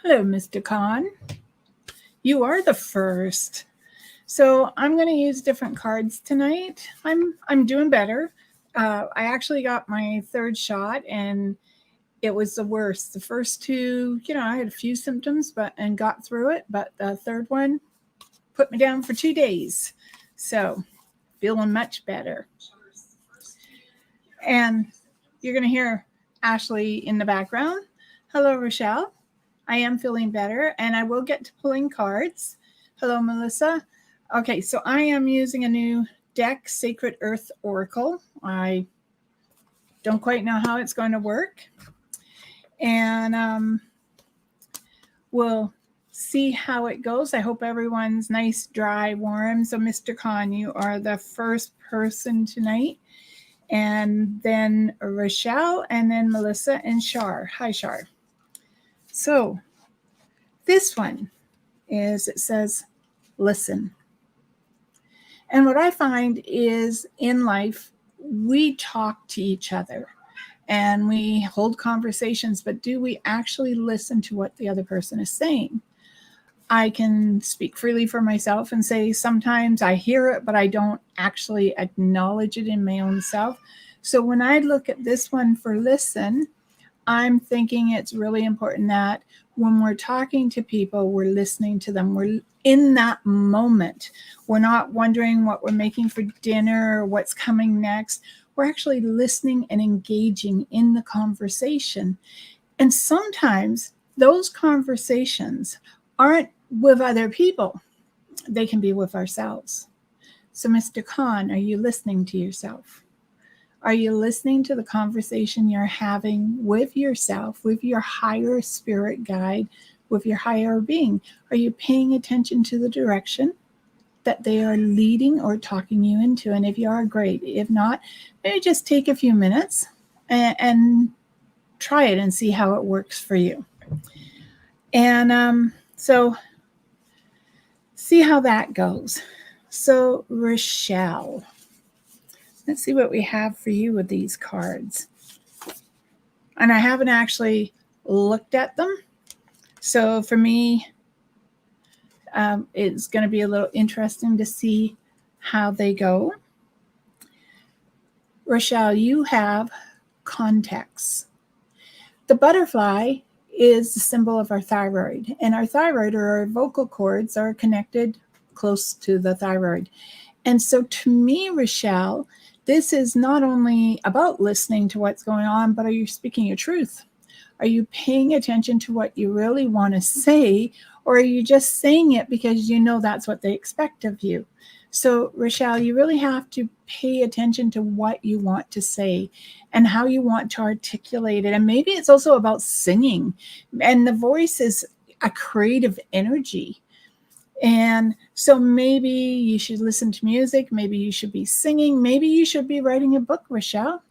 Hello, Mr. Khan. You are the first. So I'm going to use different cards tonight. I'm doing better. I actually got my third shot, and it was the worst. The first two, I had a few symptoms, and got through it. But the third one put me down for 2 days. So feeling much better. And you're going to hear Ashley in the background. Hello, Rochelle. I am feeling better, and I will get to pulling cards. Hello, Melissa. Okay, so I am using a new deck, Sacred Earth Oracle. I don't quite know how it's going to work. And we'll see how it goes. I hope everyone's nice, dry, warm. So, Mr. Khan, you are the first person tonight. And then Rochelle, and then Melissa and Shar. Hi, Shar. So this one is, it says, listen. And what I find is in life, we talk to each other and we hold conversations, but do we actually listen to what the other person is saying? I can speak freely for myself and say sometimes I hear it, but I don't actually acknowledge it in my own self. So when I look at this one for listen, I'm thinking it's really important that when we're talking to people, we're listening to them. We're in that moment. We're not wondering what we're making for dinner or what's coming next. We're actually listening and engaging in the conversation. And sometimes those conversations aren't with other people. They can be with ourselves. So, Mr. Khan, are you listening to yourself? Are you listening to the conversation you're having with yourself, with your higher spirit guide, with your higher being? Are you paying attention to the direction that they are leading or talking you into? And if you are, great. If not, maybe just take a few minutes and try it and see how it works for you. And so see how that goes. So, Rochelle, let's see what we have for you with these cards. And I haven't actually looked at them. So for me, it's going to be a little interesting to see how they go. Rochelle, you have context. The butterfly is the symbol of our thyroid, and our thyroid, or our vocal cords, are connected close to the thyroid. And so to me, Rochelle, this is not only about listening to what's going on, but are you speaking your truth? Are you paying attention to what you really want to say, or are you just saying it because you know that's what they expect of you? So, Rochelle, you really have to pay attention to what you want to say and how you want to articulate it. And maybe it's also about singing. And the voice is a creative energy. And so maybe you should listen to music. Maybe you should be singing. Maybe you should be writing a book, Rochelle.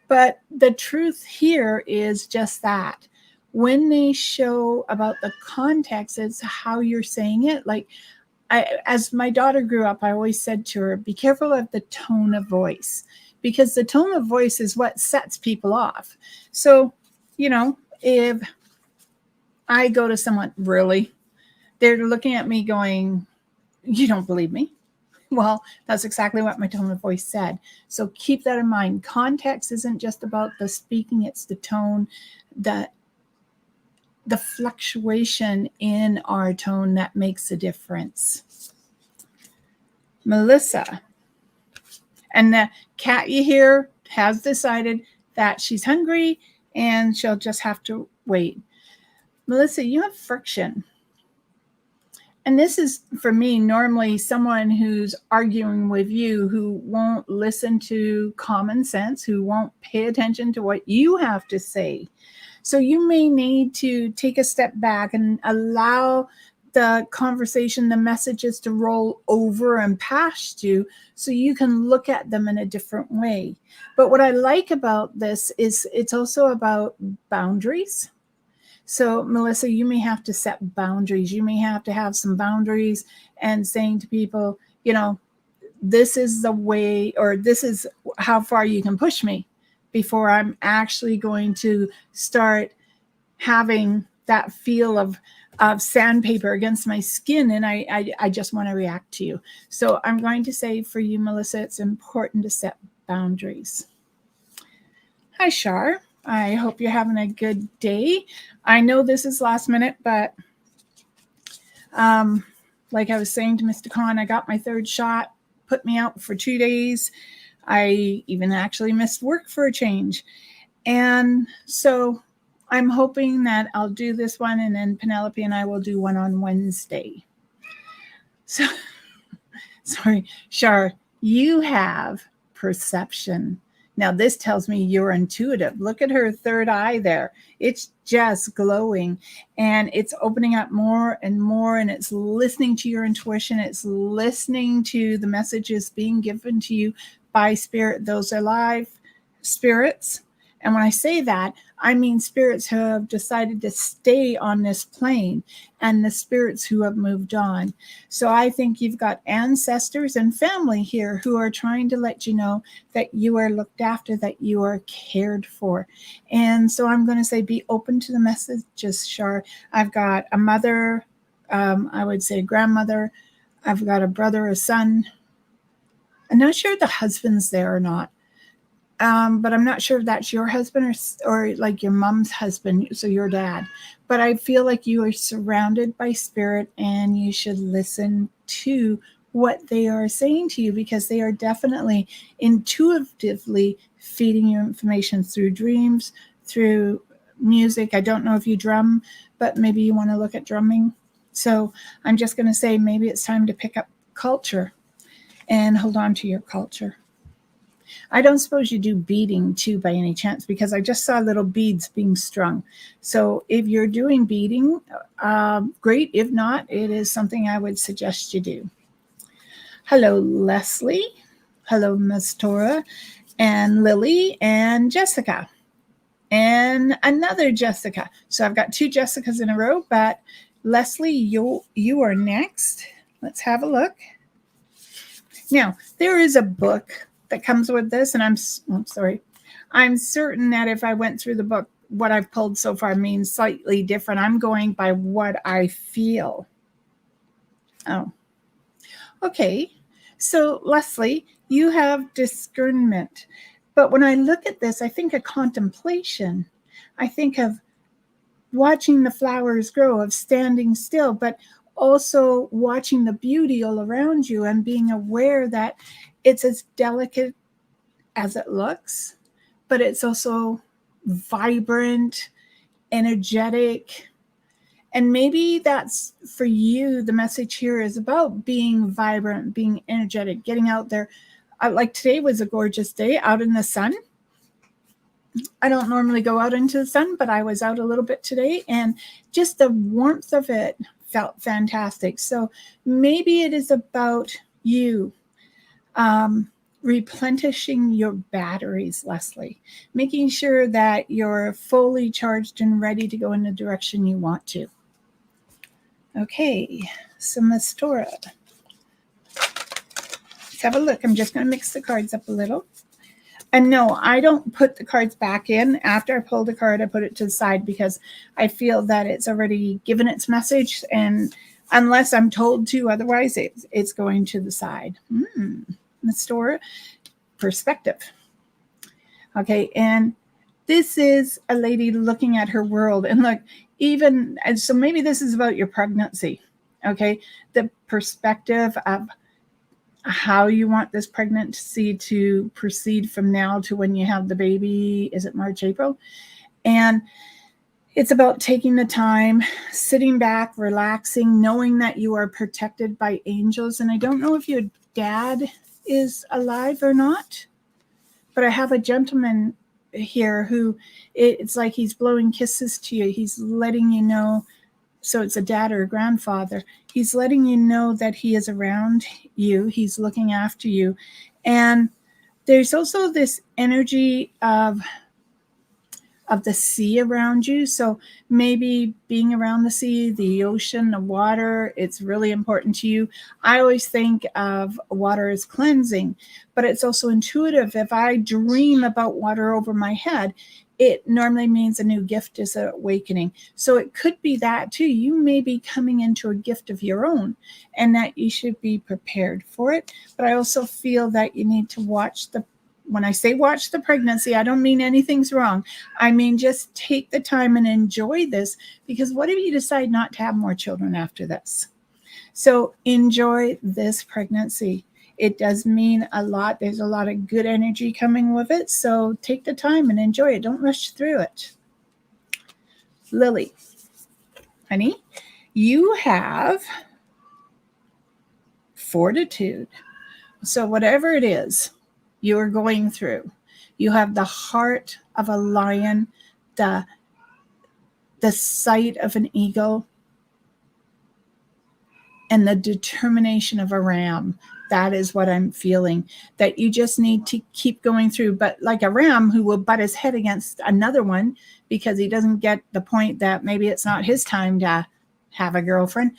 But the truth here is just that. When they show about the context, it's how you're saying it. Like, as my daughter grew up, I always said to her, be careful of the tone of voice, because the tone of voice is what sets people off. So, if I go to someone, really, they're looking at me going, you don't believe me? Well, that's exactly what my tone of voice said. So keep that in mind. Context isn't just about the speaking, it's the tone, the fluctuation in our tone that makes a difference. Melissa, and the cat you hear has decided that she's hungry and she'll just have to wait. Melissa, you have friction. And this is, for me, normally someone who's arguing with you, who won't listen to common sense, who won't pay attention to what you have to say. So you may need to take a step back and allow the conversation, the messages to roll over and past you so you can look at them in a different way. But what I like about this is it's also about boundaries. So, Melissa, you may have to set boundaries. You may have to have some boundaries and saying to people, this is the way, or this is how far you can push me before I'm actually going to start having that feel of of sandpaper against my skin, and I just want to react to you. So I'm going to say for you, Melissa, it's important to set boundaries. Hi, Shar. I hope you're having a good day. I know this is last minute, but like I was saying to Mr. Khan, I got my third shot, put me out for 2 days. I even actually missed work for a change. And so I'm hoping that I'll do this one, and then Penelope and I will do one on Wednesday. So, sorry, Shar, you have perception. Now, this tells me you're intuitive. Look at her third eye there. It's just glowing, and it's opening up more and more, and it's listening to your intuition. It's listening to the messages being given to you by spirit. Those are live spirits. And when I say that, I mean spirits who have decided to stay on this plane and the spirits who have moved on. So I think you've got ancestors and family here who are trying to let you know that you are looked after, that you are cared for. And so I'm going to say be open to the messages, Shar. I've got a mother, I would say grandmother. I've got a brother, a son. I'm not sure the husband's there or not. But I'm not sure if that's your husband or like your mom's husband, so your dad. But I feel like you are surrounded by spirit, and you should listen to what they are saying to you, because they are definitely intuitively feeding you information through dreams, through music. I don't know if you drum, but maybe you want to look at drumming. So I'm just going to say maybe it's time to pick up culture and hold on to your culture. I don't suppose you do beading too by any chance, because I just saw little beads being strung. So if you're doing beading, great. If not, it is something I would suggest you do. Hello, Leslie. Hello, Ms. Tora, and Lily, and Jessica, and another Jessica. So I've got 2 Jessicas in a row, but Leslie, you are next. Let's have a look. Now, there is a book that comes with this, and I'm certain that if I went through the book, what I've pulled so far means slightly different. I'm going by what I feel. Oh, okay. So Leslie, you have discernment, but when I look at this, I think of contemplation. I think of watching the flowers grow, of standing still, but also watching the beauty all around you and being aware that it's as delicate as it looks, but it's also vibrant, energetic. And maybe that's for you. The message here is about being vibrant, being energetic, getting out there. Like today was a gorgeous day out in the sun. I don't normally go out into the sun, but I was out a little bit today, and just the warmth of it felt fantastic. So maybe it is about you replenishing your batteries, Leslie, making sure that you're fully charged and ready to go in the direction you want to. Okay, so Ms. Tora, let's have a look. I'm just going to mix the cards up a little. And no, I don't put the cards back in. After I pull the card, I put it to the side, because I feel that it's already given its message, and unless I'm told to otherwise, it's going to the side. Ms. Tora, perspective. Okay, and this is a lady looking at her world, and look, and so maybe this is about your pregnancy. Okay, the perspective of how you want this pregnancy to proceed from now to when you have the baby. Is it March, April? And it's about taking the time, sitting back, relaxing, knowing that you are protected by angels. And I don't know if your dad is alive or not, but I have a gentleman here who it's like he's blowing kisses to you. He's letting you know. So it's a dad or a grandfather. He's letting you know that he is around you. He's looking after you. And there's also this energy of the sea around you. So maybe being around the sea, the ocean, the water, it's really important to you. I always think of water as cleansing, but it's also intuitive. If I dream about water over my head, it normally means a new gift is awakening. So it could be that too. You may be coming into a gift of your own, and that you should be prepared for it. But I also feel that you need to watch when I say watch the pregnancy, I don't mean anything's wrong. I mean, just take the time and enjoy this, because what if you decide not to have more children after this? So enjoy this pregnancy. It does mean a lot. There's a lot of good energy coming with it. So take the time and enjoy it. Don't rush through it. Lily, honey, you have fortitude. So whatever it is you are going through, you have the heart of a lion, the sight of an eagle, and the determination of a ram. That is what I'm feeling, that you just need to keep going through. But like a ram who will butt his head against another one because he doesn't get the point that maybe it's not his time to have a girlfriend.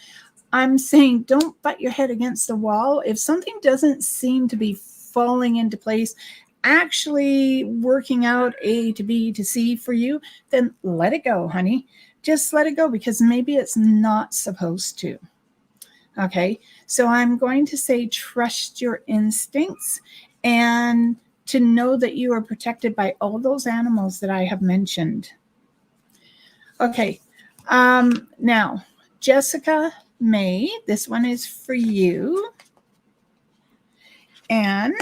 I'm saying don't butt your head against the wall. If something doesn't seem to be falling into place, actually working out A to B to C for you, then let it go, honey. Just let it go, because maybe it's not supposed to. Okay, so I'm going to say trust your instincts, and to know that you are protected by all those animals that I have mentioned. Okay, now, Jessica May, this one is for you. And,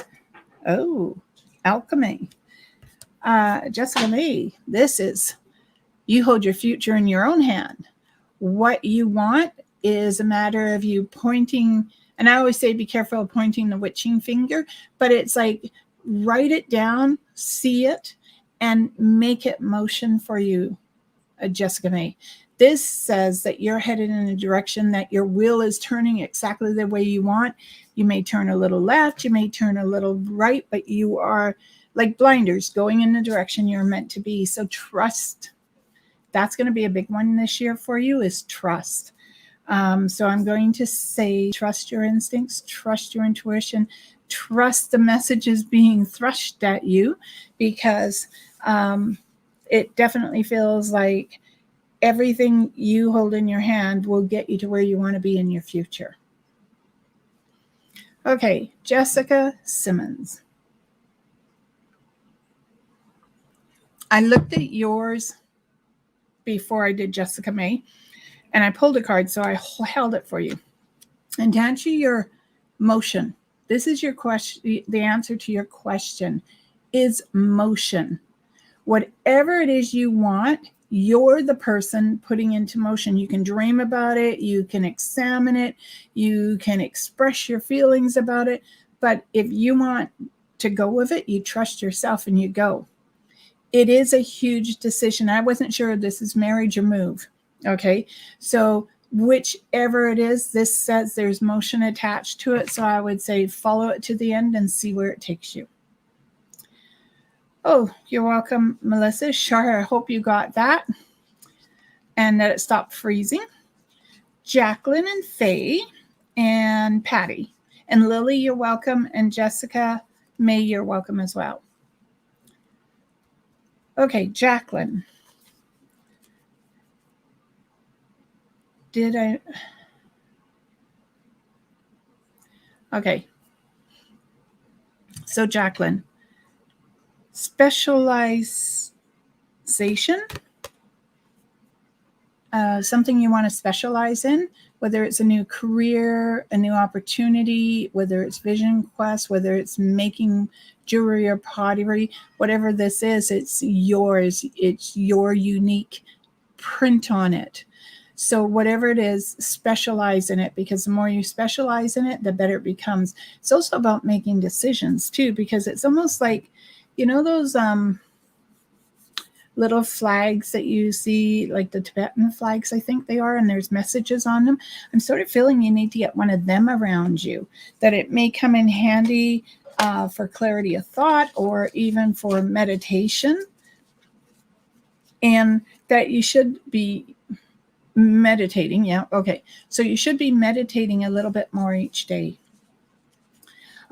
alchemy. Jessica May, this is, you hold your future in your own hand. What you want is a matter of you pointing, and I always say be careful of pointing the witching finger, but it's like write it down, see it, and make it motion for you, Jessica May. This says that you're headed in a direction that your wheel is turning exactly the way you want. You may turn a little left, you may turn a little right, but you are like blinders going in the direction you're meant to be. So trust. That's going to be a big one this year for you, is trust. So I'm going to say trust your instincts, trust your intuition, trust the messages being thrust at you, because it definitely feels like everything you hold in your hand will get you to where you want to be in your future. Okay, Jessica Simmons. I looked at yours before I did Jessica May, and I pulled a card, so I held it for you. And to answer your motion, this is your question. The answer to your question is motion. Whatever it is you want, you're the person putting into motion. You can dream about it. You can examine it. You can express your feelings about it. But if you want to go with it, you trust yourself and you go. It is a huge decision. I wasn't sure if this is marriage or move. Okay, so whichever it is, this says there's motion attached to it. So I would say follow it to the end and see where it takes you. Oh, you're welcome, Melissa. Sure, I hope you got that and that it stopped freezing. Jacqueline and Faye and Patty. And Lily, you're welcome. And Jessica May, you're welcome as well. Okay, Jacqueline. Okay. So Jacqueline, specialization, something you want to specialize in, whether it's a new career, a new opportunity, whether it's vision quest, whether it's making jewelry or pottery, whatever this is, it's yours. It's your unique print on it. So whatever it is, specialize in it, because the more you specialize in it, the better it becomes. It's also about making decisions too, because it's almost like, you know, those little flags that you see, like the Tibetan flags, I think they are, and there's messages on them. I'm sort of feeling you need to get one of them around you, that it may come in handy for clarity of thought or even for meditation, and that you should be meditating. Yeah. Okay. So you should be meditating a little bit more each day.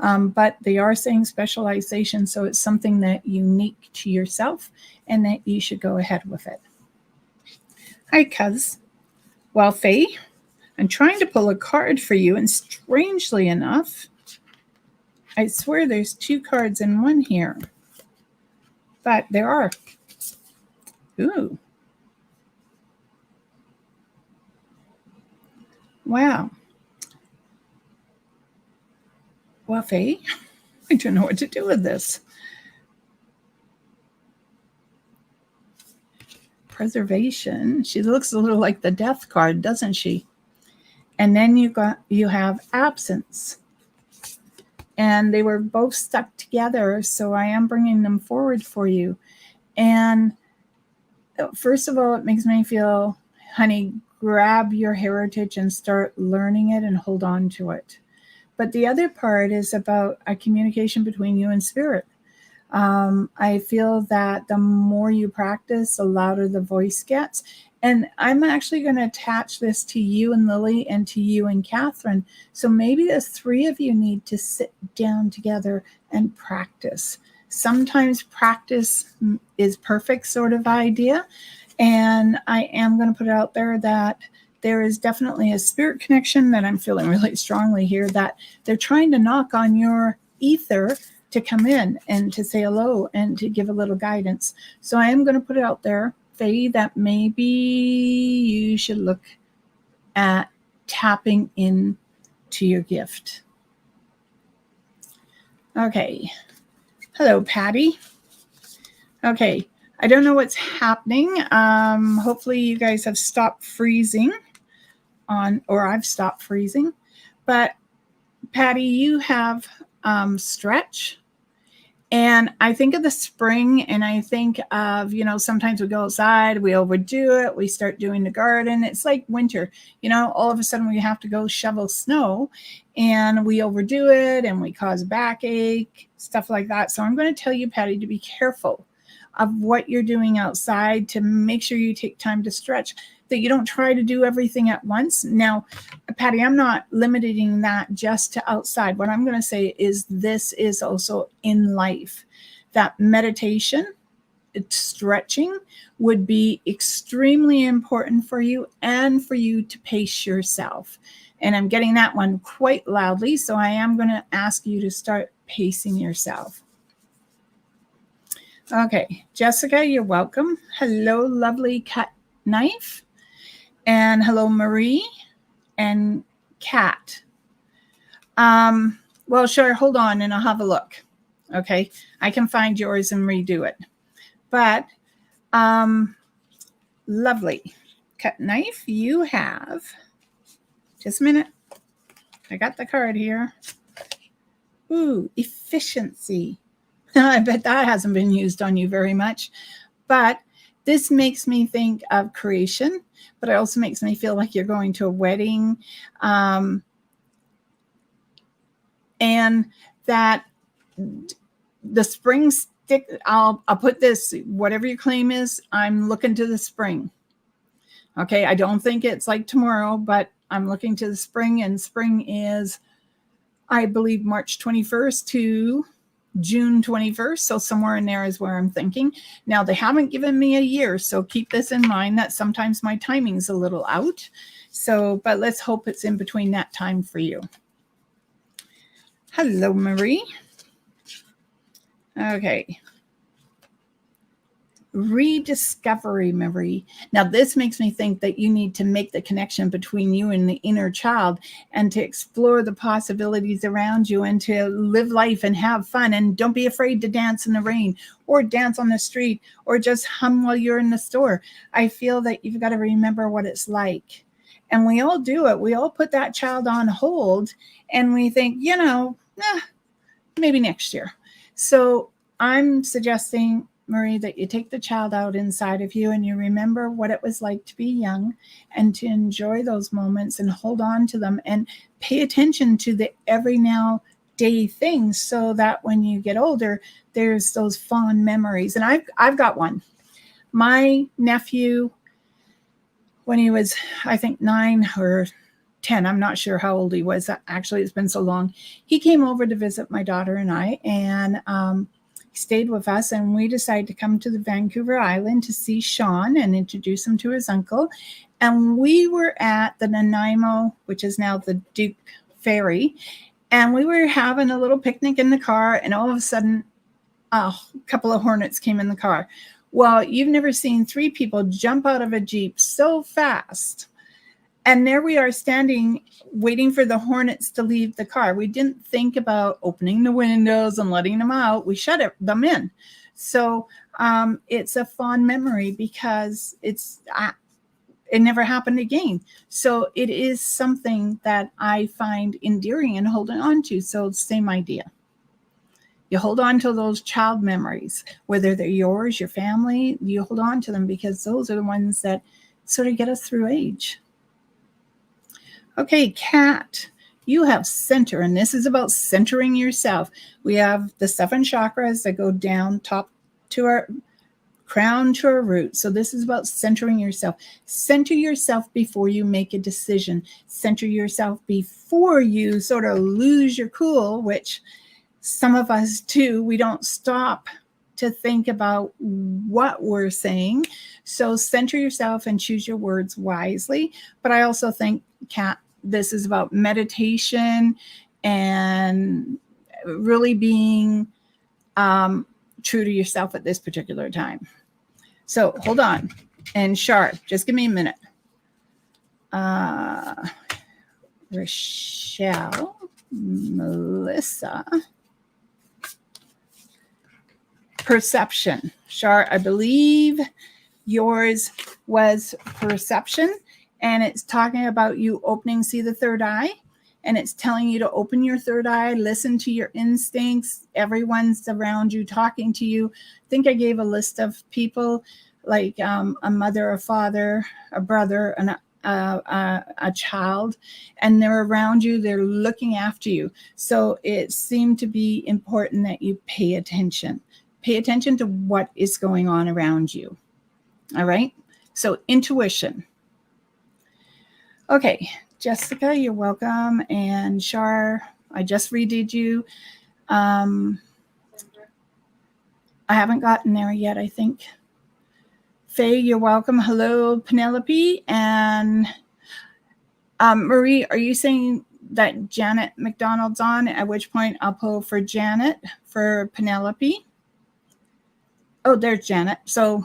But they are saying specialization, so it's something that unique to yourself and that you should go ahead with it. Hi, cuz. Well, Faye, I'm trying to pull a card for you, and strangely enough, I swear there's 2 cards in one here. But there are. Ooh. Wow. Well, Faye, I don't know what to do with this. Preservation. She looks a little like the death card, doesn't she? And then you have absence. And they were both stuck together, so I am bringing them forward for you. And first of all, it makes me feel, honey, grab your heritage and start learning it and hold on to it. But the other part is about a communication between you and spirit. I feel that the more you practice, the louder the voice gets. And I'm actually going to attach this to you and Lily and to you and Catherine. So maybe the 3 of you need to sit down together and practice. Sometimes practice is perfect sort of idea. And I am going to put it out there that there is definitely a spirit connection that I'm feeling really strongly here, that they're trying to knock on your ether to come in and to say hello and to give a little guidance. So I am going to put it out there, Faye, that maybe you should look at tapping in to your gift. Okay. Hello, Patty. Okay. I don't know what's happening. Hopefully you guys have stopped freezing or I've stopped freezing. But Patty, you have stretch. And I think of the spring, and I think of, sometimes we go outside, we overdo it, we start doing the garden. It's like winter, all of a sudden we have to go shovel snow and we overdo it and we cause backache, stuff like that. So I'm going to tell you, Patty, to be careful of what you're doing outside, to make sure you take time to stretch, that you don't try to do everything at once. Now, Patty, I'm not limiting that just to outside. What I'm going to say is this is also in life, that meditation, stretching would be extremely important for you and for you to pace yourself. And I'm getting that one quite loudly, so I am going to ask you to start pacing yourself. Okay, Jessica, you're welcome. Hello, lovely cut knife. And hello, Marie and Kat. Well, sure, hold on and I'll have a look. Okay, I can find yours and redo it. But lovely cut knife, you have, just a minute. I got the card here. Ooh, efficiency. I bet that hasn't been used on you very much. But this makes me think of creation, but it also makes me feel like you're going to a wedding. And that the spring stick, I'll put this, whatever your claim is, I'm looking to the spring. Okay, I don't think it's like tomorrow, but I'm looking to the spring, and spring is, I believe, March 21st to June 21st. So somewhere in there is where I'm thinking. Now, they haven't given me a year, so keep this in mind that sometimes my timing's a little out. So, but let's hope it's in between that time for you. Hello, Marie. Okay. Rediscovery, Marie. Now, this makes me think that you need to make the connection between you and the inner child, and to explore the possibilities around you, and to live life and have fun. And don't be afraid to dance in the rain, or dance on the street, or just hum while you're in the store. I feel that you've got to remember what it's like. And we all do it. We all put that child on hold, and we think, maybe next year. So I'm suggesting, Marie, that you take the child out inside of you and you remember what it was like to be young, and to enjoy those moments and hold on to them and pay attention to the every now day things, so that when you get older, there's those fond memories. And I've got one. My nephew, when he was, I think, 9 or 10. I'm not sure how old he was. Actually, it's been so long. He came over to visit my daughter and I, and he stayed with us, and we decided to come to the Vancouver Island to see Sean and introduce him to his uncle. And we were at the Nanaimo, which is now the Duke Ferry, and we were having a little picnic in the car, and all of a sudden, a couple of hornets came in the car. Well, you've never seen 3 people jump out of a Jeep so fast. And there we are standing, waiting for the hornets to leave the car. We didn't think about opening the windows and letting them out. We shut them in. So it's a fond memory because it never happened again. So it is something that I find endearing and holding on to. So same idea. You hold on to those child memories, whether they're yours, your family, you hold on to them because those are the ones that sort of get us through age. Okay, Kat, you have center, and this is about centering yourself. We have the 7 chakras that go down top to our crown to our root. So this is about centering yourself. Center yourself before you make a decision. Center yourself before you sort of lose your cool, which some of us do. We don't stop to think about what we're saying. So center yourself and choose your words wisely. But I also think, Kat, this is about meditation and really being true to yourself at this particular time. So hold on. And Shar, just give me a minute. Rochelle, Melissa. Perception. Shar, I believe yours was perception, and it's talking about you opening, see the third eye, and it's telling you to open your third eye, listen to your instincts. Everyone's around you talking to you. I think I gave a list of people like a mother, a father, a brother, and a child, and they're around you. They're looking after you. So it seemed to be important that you pay attention. Pay attention to what is going on around you. All right. So intuition. Okay. Jessica, you're welcome. And Shar, I just redid you. I haven't gotten there yet, I think. Faye, you're welcome. Hello, Penelope. And Marie, are you saying that Janet McDonald's on? At which point I'll pull for Janet, for Penelope. Oh, there's Janet. So,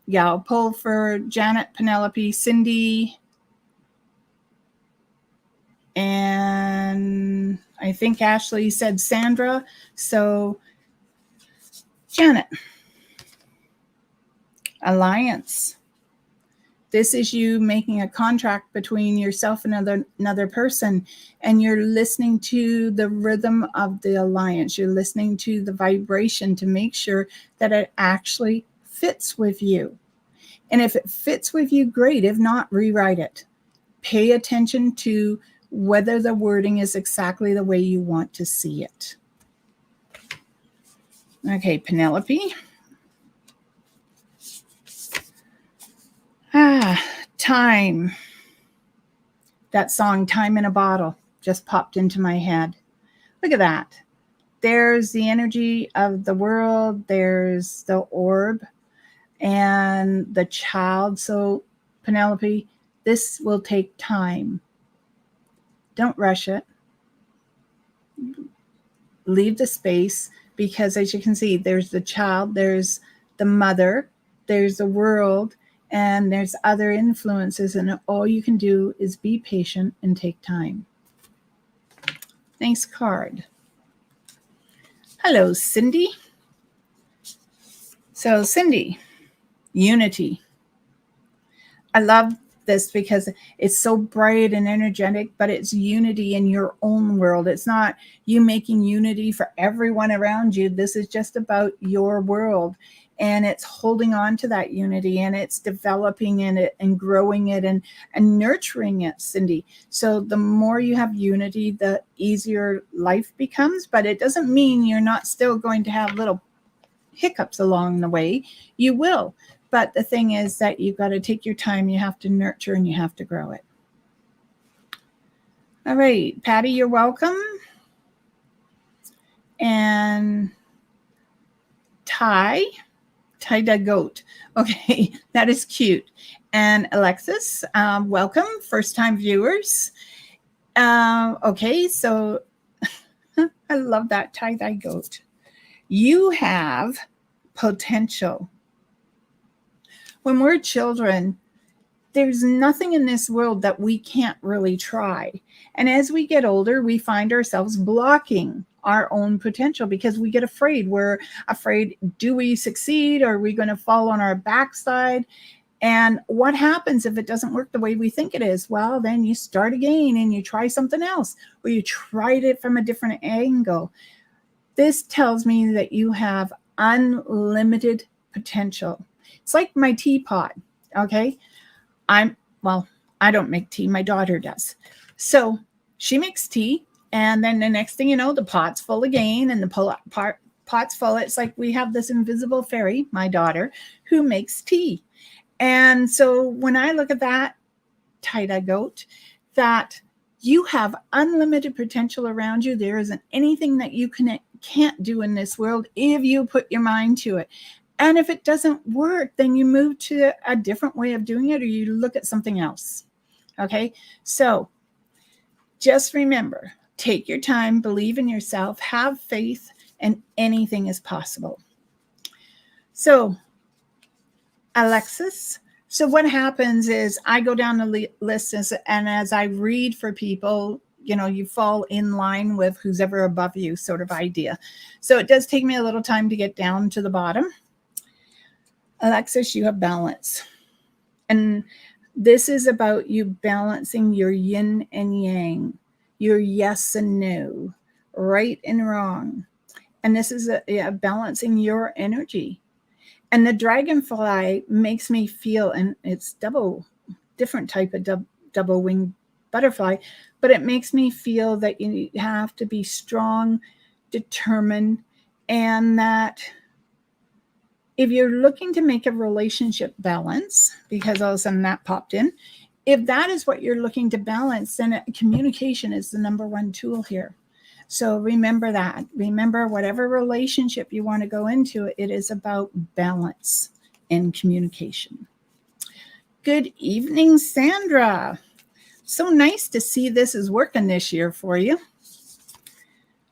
yeah, I'll pull for Janet, Penelope, Cindy, and I think Ashley said Sandra. So, Janet. Alliance. This is you making a contract between yourself and another person, and you're listening to the rhythm of the alliance. You're listening to the vibration to make sure that it actually fits with you. And if it fits with you, great. If not, rewrite it. Pay attention to whether the wording is exactly the way you want to see it. Okay, Penelope. Time. That song, Time in a Bottle, just popped into my head. Look at that. There's the energy of the world. There's the orb and the child. So, Penelope, this will take time. Don't rush it. Leave the space, because as you can see, there's the child, there's the mother, there's the world, and there's other influences, and all you can do is be patient and take time. Thanks, card. Hello, Cindy. So, Cindy, unity. I love this because it's so bright and energetic, but it's unity in your own world. It's not you making unity for everyone around you. This is just about your world. And it's holding on to that unity, and it's developing in it and growing it and nurturing it, Cindy. So the more you have unity, the easier life becomes. But it doesn't mean you're not still going to have little hiccups along the way. You will. But the thing is that you've got to take your time. You have to nurture and you have to grow it. All right, Patty, you're welcome. And Ty the goat. Okay, that is cute. And Alexis, welcome, first time viewers. Okay, so I love that tie dye goat. You have potential. When we're children, there's nothing in this world that we can't really try. And as we get older, we find ourselves blocking our own potential because we get afraid. We're afraid, do we succeed? Or are we going to fall on our backside? And what happens if it doesn't work the way we think it is? Well, then you start again and you try something else, or you tried it from a different angle. This tells me that you have unlimited potential. It's like my teapot, okay? I don't make tea, my daughter does. So she makes tea, and then the next thing you know, the pot's full again, and the pot's full. It's like we have this invisible fairy, my daughter, who makes tea. And so when I look at that, tie-dye goat, that you have unlimited potential around you. There isn't anything that you can't do in this world if you put your mind to it. And if it doesn't work, then you move to a different way of doing it, or you look at something else. Okay, so just remember, take your time, believe in yourself, have faith, and anything is possible. So, Alexis, so what happens is I go down the list, and as I read for people, you fall in line with who's ever above you, sort of idea. So it does take me a little time to get down to the bottom. Alexis, you have balance. And this is about you balancing your yin and yang, your yes and no, right and wrong. And this is balancing your energy. And the dragonfly makes me feel, and it's different type of double winged butterfly, but it makes me feel that you have to be strong, determined, and that if you're looking to make a relationship balance, because all of a sudden that popped in, if that is what you're looking to balance, then communication is the number one tool here. So remember that. Remember, whatever relationship you want to go into, it is about balance and communication. Good evening, Sandra. So nice to see this is working this year for you.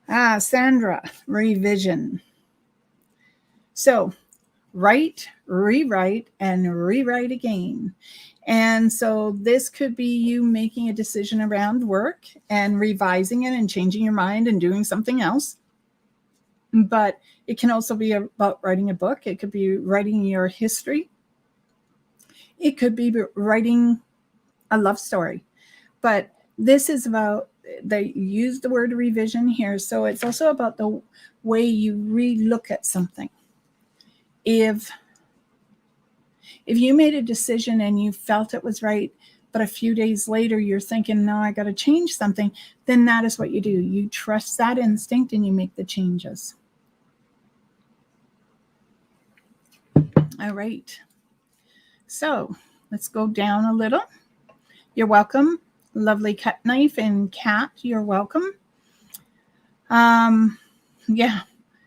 Sandra, revision. So write, rewrite, and rewrite again. And so this could be you making a decision around work and revising it and changing your mind and doing something else. But it can also be about writing a book. It could be writing your history. It could be writing a love story. But this is about, they use the word revision here. So it's also about the way you re-look at something. If you made a decision and you felt it was right, but a few days later you're thinking, no, I got to change something, then that is what you do. You trust that instinct and you make the changes. All right. So let's go down a little. You're welcome. Lovely cut knife, and cat, you're welcome. Yeah.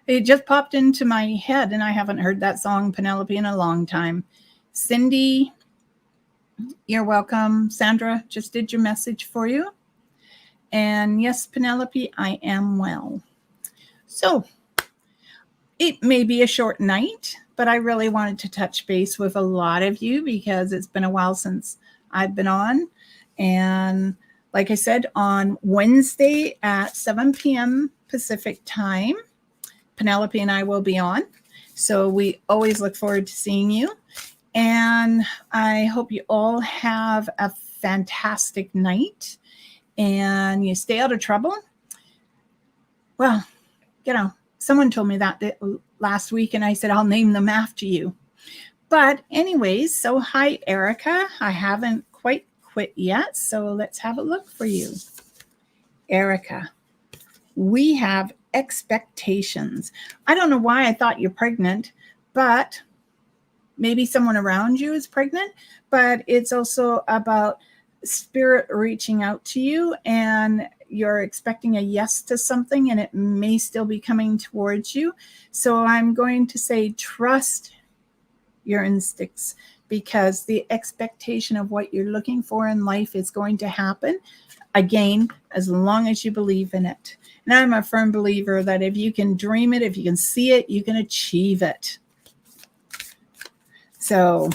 It just popped into my head, and I haven't heard that song, Penelope, in a long time. Cindy, you're welcome. Sandra just did your message for you. And yes, Penelope, I am well. So it may be a short night, but I really wanted to touch base with a lot of you because it's been a while since I've been on. And like I said, on Wednesday at 7 p.m. Pacific time, Penelope and I will be on. So we always look forward to seeing you. And I hope you all have a fantastic night and you stay out of trouble. Well, someone told me that last week and I said, I'll name them after you. But anyways, so hi, Erica. I haven't quite quit yet. So let's have a look for you. Erica, we have expectations. I don't know why I thought you're pregnant, but maybe someone around you is pregnant, but it's also about spirit reaching out to you, and you're expecting a yes to something, and it may still be coming towards you. So I'm going to say trust your instincts, because the expectation of what you're looking for in life is going to happen, again, as long as you believe in it. And I'm a firm believer that if you can dream it, if you can see it, you can achieve it. So,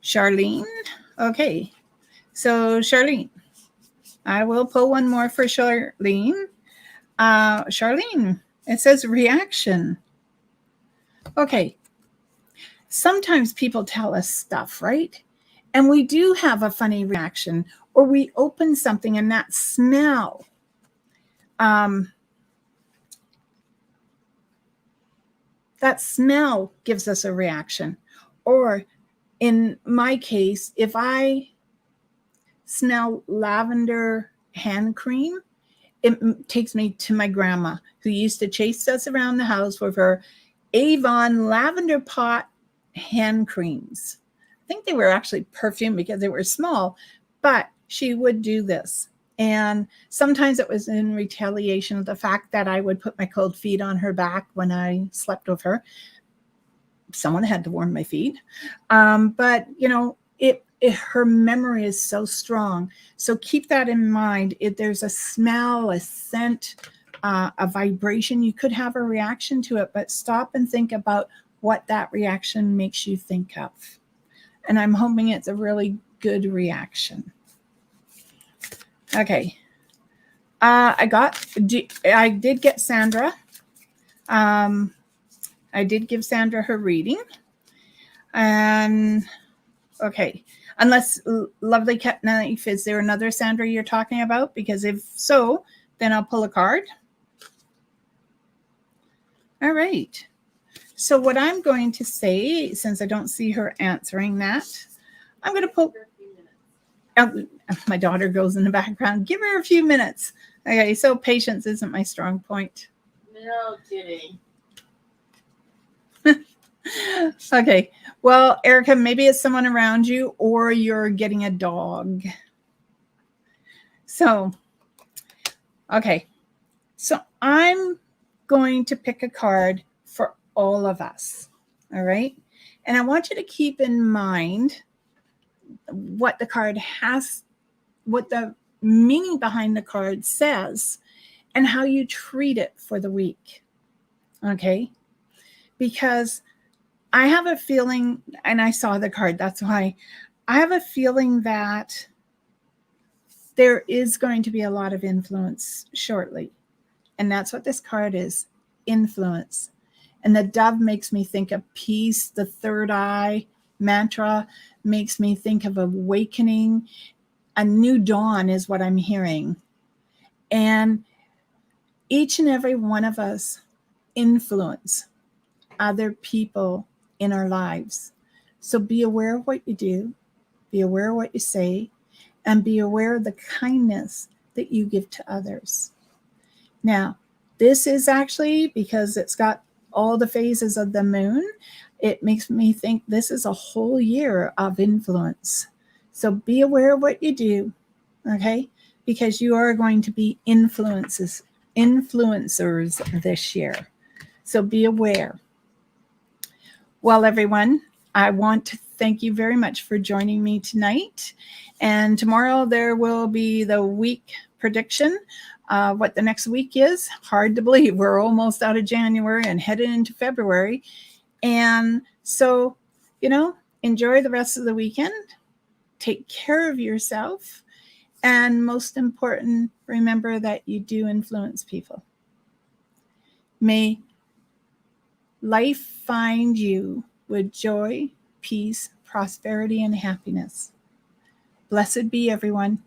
Charlene. Okay. So, Charlene, I will pull one more for Charlene. Charlene, it says reaction. Okay. Sometimes people tell us stuff, right? And we do have a funny reaction, or we open something and that smell. That smell gives us a reaction. Or in my case, if I smell lavender hand cream, it takes me to my grandma, who used to chase us around the house with her Avon lavender pot hand creams. I think they were actually perfume because they were small, but she would do this. And sometimes it was in retaliation of the fact that I would put my cold feet on her back when I slept with her. Someone had to warm my feet. But, you know, her memory is so strong. So keep that in mind. If there's a smell, a scent, a vibration, you could have a reaction to it, but stop and think about what that reaction makes you think of. And I'm hoping it's a really good reaction. Okay. I did get Sandra. I did give Sandra her reading. And okay. Unless Lovely Cat Knife, is there another Sandra you're talking about? Because if so, then I'll pull a card. All right. So what I'm going to say, since I don't see her answering that, I'm going to pull. Oh, my daughter goes in the background. Give her a few minutes. Okay, so patience isn't my strong point. No kidding. Okay. Well, Erica, maybe it's someone around you, or you're getting a dog. So, okay. So I'm going to pick a card for all of us. All right. And I want you to keep in mind what the card has, what the meaning behind the card says, and how you treat it for the week. Okay. Because I have a feeling, and I saw the card, that's why I have a feeling that there is going to be a lot of influence shortly. And that's what this card is, influence. And the dove makes me think of peace. The third eye mantra makes me think of awakening. A new dawn is what I'm hearing. And each and every one of us influence other people in our lives. So be aware of what you do, be aware of what you say, and be aware of the kindness that you give to others. Now, this is actually, because it's got all the phases of the moon, it makes me think this is a whole year of influence. So be aware of what you do, okay? Because you are going to be influencers this year. So be aware. Well, everyone, I want to thank you very much for joining me tonight. And tomorrow there will be the week prediction. What the next week is, hard to believe. We're almost out of January and headed into February. And so, you know, enjoy the rest of the weekend. Take care of yourself. And most important, remember that you do influence people. May life find you with joy, peace, prosperity, and happiness. Blessed be everyone.